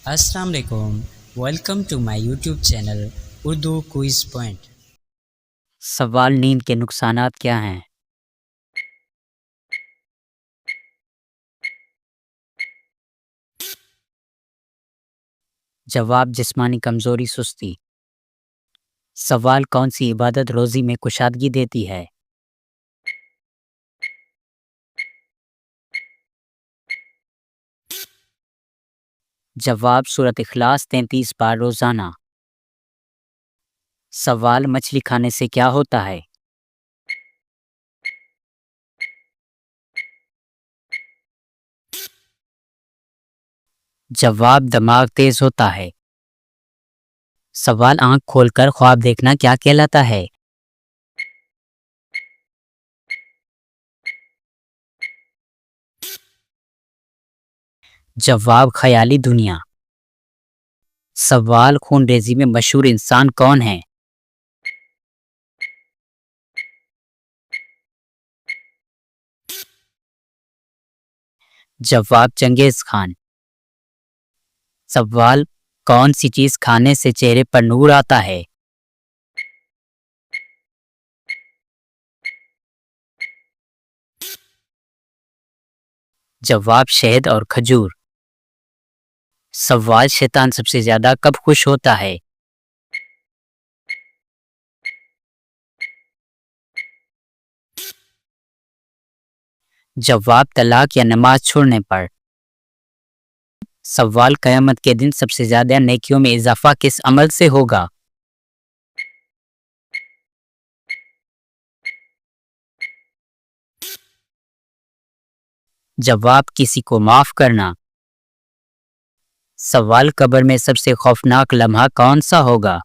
السلام علیکم، welcome to my YouTube channel Urdu quiz point. سوال نیند کے نقصانات کیا ہیں؟ جواب جسمانی کمزوری سستی۔ سوال کون سی عبادت روزی میں کشادگی دیتی ہے؟ جواب سورۃ اخلاص 33 بار روزانہ۔ سوال مچھلی کھانے سے کیا ہوتا ہے؟ جواب دماغ تیز ہوتا ہے۔ سوال آنکھ کھول کر خواب دیکھنا کیا کہلاتا ہے؟ جواب خیالی دنیا۔ سوال خون ریزی میں مشہور انسان کون ہے؟ جواب چنگیز خان۔ سوال کون سی چیز کھانے سے چہرے پر نور آتا ہے؟ جواب شہد اور کھجور۔ سوال شیطان سب سے زیادہ کب خوش ہوتا ہے؟ جواب طلاق یا نماز چھوڑنے پر۔ سوال قیامت کے دن سب سے زیادہ نیکیوں میں اضافہ کس عمل سے ہوگا؟ جواب کسی کو معاف کرنا۔ سوال قبر میں سب سے خوفناک لمحہ کون سا ہوگا؟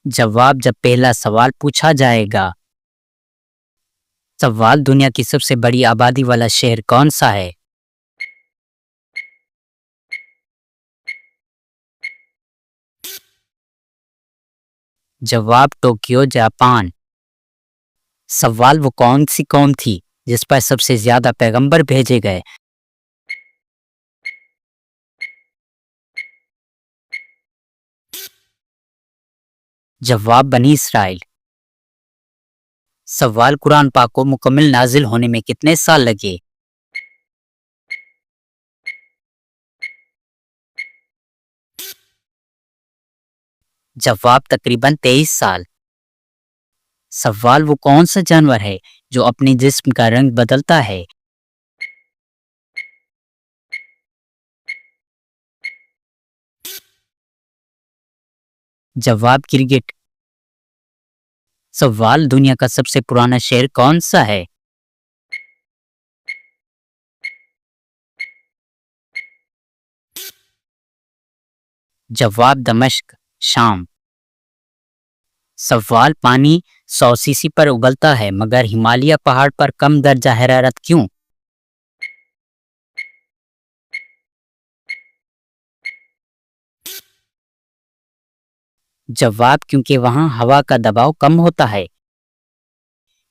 جواب جب پہلا سوال پوچھا جائے گا۔ سوال دنیا کی سب سے بڑی آبادی والا شہر کون سا ہے؟ جواب ٹوکیو جاپان۔ سوال وہ کون سی قوم تھی جس پر سب سے زیادہ پیغمبر بھیجے گئے؟ جواب بنی اسرائیل۔ سوال قرآن پاک کو مکمل نازل ہونے میں کتنے سال لگے؟ جواب تقریباً 23 سال۔ سوال وہ کون سا جانور ہے جو اپنے جسم کا رنگ بدلتا ہے؟ جواب کرکٹ۔ سوال دنیا کا سب سے پرانا شہر کون سا ہے؟ جواب دمشق، شام۔ سوال پانی 100 cc پر ابلتا ہے مگر ہمالیہ پہاڑ پر کم درجہ حرارت کیوں؟ جواب کیونکہ وہاں ہوا کا دباؤ کم ہوتا ہے۔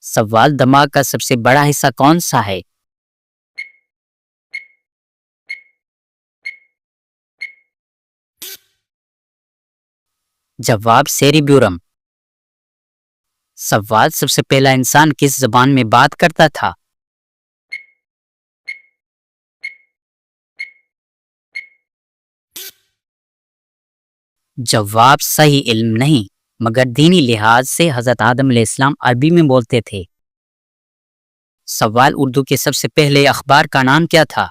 سوال دماغ کا سب سے بڑا حصہ کون سا ہے؟ جواب سیریبیورم۔ سوال سب سے پہلا انسان کس زبان میں بات کرتا تھا؟ جواب صحیح علم نہیں مگر دینی لحاظ سے حضرت آدم علیہ السلام عربی میں بولتے تھے۔ سوال اردو کے سب سے پہلے اخبار کا نام کیا تھا؟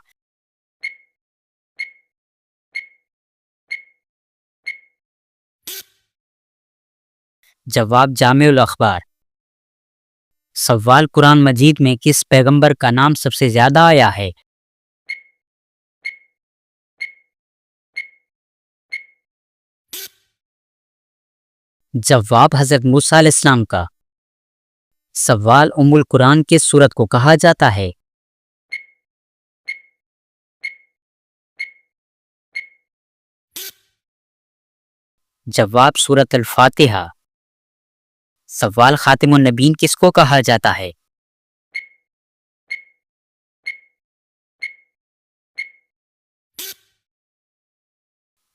جواب جامع الاخبار۔ سوال قرآن مجید میں کس پیغمبر کا نام سب سے زیادہ آیا ہے؟ جواب حضرت موسیٰ علیہ السلام کا۔ سوال ام القرآن کس سورت کو کہا جاتا ہے؟ جواب سورۃ الفاتحہ۔ سوال خاتم النبیین کس کو کہا جاتا ہے؟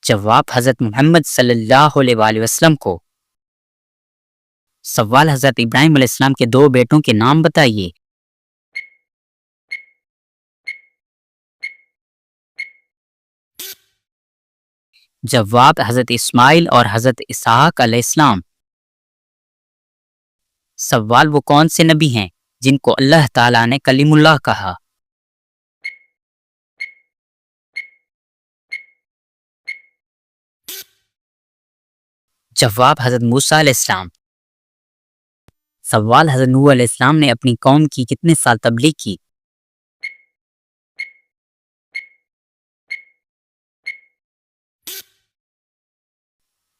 جواب حضرت محمد صلی اللہ علیہ وآلہ وسلم کو۔ سوال حضرت ابراہیم علیہ السلام کے دو بیٹوں کے نام بتائیے۔ جواب حضرت اسماعیل اور حضرت اسحاق علیہ السلام۔ سوال وہ کون سے نبی ہیں جن کو اللہ تعالیٰ نے کلیم اللہ کہا؟ جواب حضرت موسیٰ علیہ السلام۔ سوال حضرت نوح علیہ السلام نے اپنی قوم کی کتنے سال تبلیغ کی؟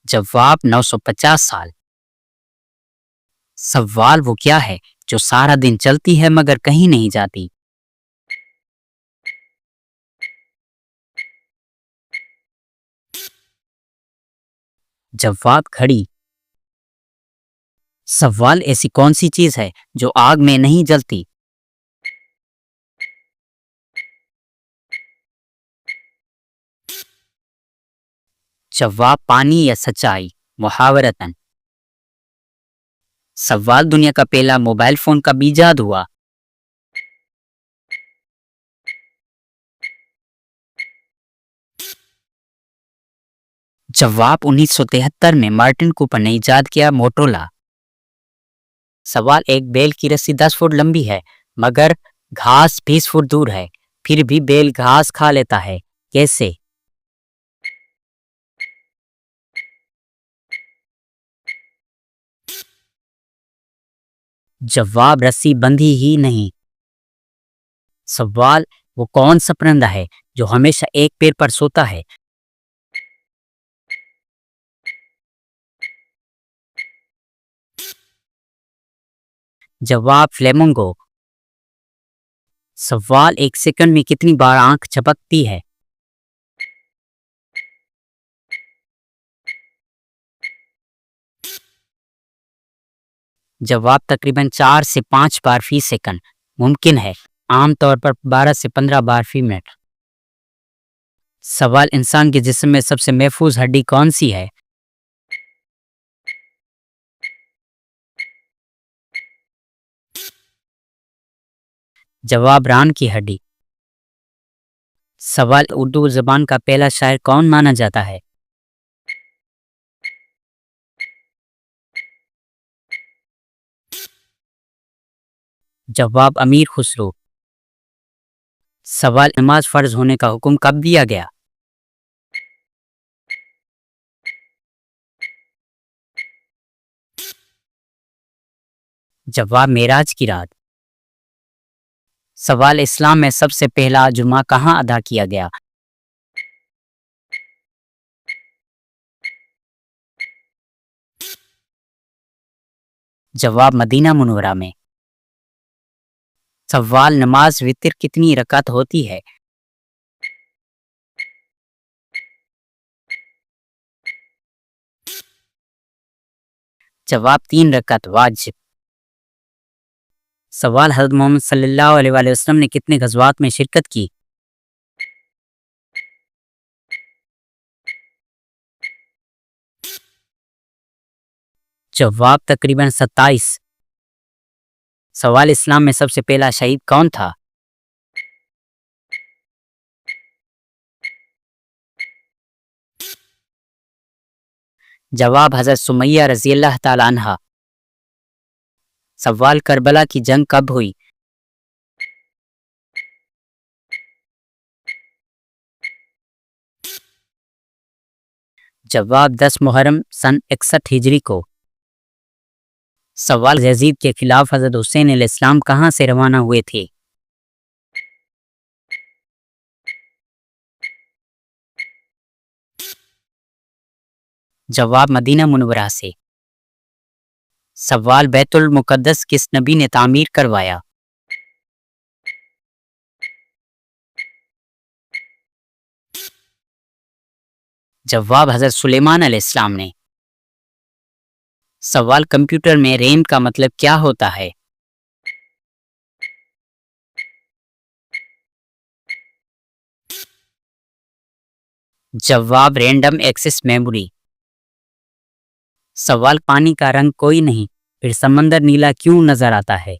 جواب 950 سال۔ سوال وہ کیا ہے جو سارا دن چلتی ہے مگر کہیں نہیں جاتی؟ جواب گھڑی۔ سوال ایسی کون سی چیز ہے جو آگ میں نہیں جلتی؟ جواب پانی یا سچائی محاورتاً۔ سوال دنیا کا پہلا موبائل فون کب ایجاد ہوا؟ جواب 1973 میں مارٹن کوپر نے ایجاد کیا موٹرولا۔ سوال ایک بیل کی رسی 10 فٹ لمبی ہے مگر گھاس 20 فٹ دور ہے، پھر بھی بیل گھاس کھا لیتا ہے، کیسے؟ جواب رسی بندھی ہی نہیں۔ سوال وہ کون سا پرندہ ہے جو ہمیشہ ایک پیر پر سوتا ہے؟ جواب فلیمنگو۔ سوال ایک سیکنڈ میں کتنی بار آنکھ جھپکتی ہے؟ جواب تقریباً 4 سے 5 بار فی سیکنڈ ممکن ہے، عام طور پر 12 سے 15 بار فی منٹ۔ سوال انسان کے جسم میں سب سے محفوظ ہڈی کون سی ہے؟ جواب ران کی ہڈی۔ سوال اردو زبان کا پہلا شاعر کون مانا جاتا ہے؟ جواب امیر خسرو۔ سوال نماز فرض ہونے کا حکم کب دیا گیا؟ جواب معراج کی رات۔ سوال اسلام میں سب سے پہلا جمعہ کہاں ادا کیا گیا؟ جواب مدینہ منورہ میں۔ سوال نماز وتر کتنی رکعت ہوتی ہے؟ جواب 3 رکعت واجب۔ سوال حضرت محمد صلی اللہ علیہ وآلہ وسلم نے کتنے غزوات میں شرکت کی؟ جواب تقریباً 27۔ سوال اسلام میں سب سے پہلا شہید کون تھا؟ جواب حضرت سمیہ رضی اللہ تعالی عنہا۔ سوال کربلا کی جنگ کب ہوئی؟ جواب 10 محرم سن 61 ہجری کو۔ سوال یزید کے خلاف حضرت حسین علیہ السلام کہاں سے روانہ ہوئے تھے؟ جواب مدینہ منورہ سے۔ سوال بیت المقدس کس نبی نے تعمیر کروایا؟ جواب حضرت سلیمان علیہ السلام نے۔ سوال کمپیوٹر میں ریم کا مطلب کیا ہوتا ہے؟ جواب رینڈم ایکسس میموری. سوال پانی کا رنگ کوئی نہیں پھر سمندر نیلا کیوں نظر آتا ہے؟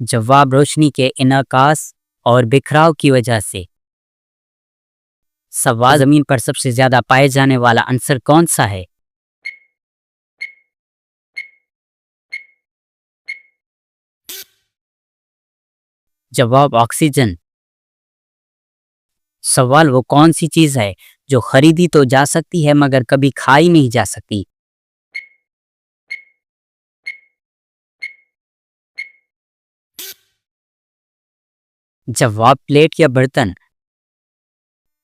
جواب روشنی کے انعکاس اور بکھراؤ کی وجہ سے. سوال زمین پر سب سے زیادہ پائے جانے والا عنصر کون سا ہے؟ جواب آکسیجن. سوال وہ کون سی چیز ہے جو خریدی تو جا سکتی ہے مگر کبھی کھائی نہیں جا سکتی؟ جواب پلیٹ یا برتن.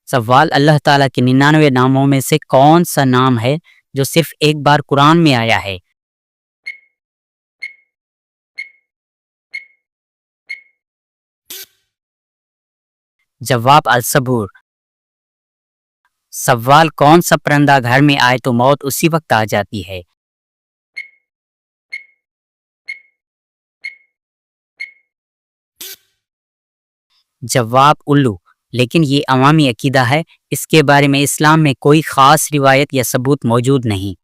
سوال اللہ تعالیٰ کے 99 ناموں میں سے کون سا نام ہے جو صرف ایک بار قرآن میں آیا ہے؟ جواب الصبور. سوال کون سا پرندہ گھر میں آئے تو موت اسی وقت آ جاتی ہے؟ جواب الو. لیکن یہ عوامی عقیدہ ہے، اس کے بارے میں اسلام میں کوئی خاص روایت یا ثبوت موجود نہیں.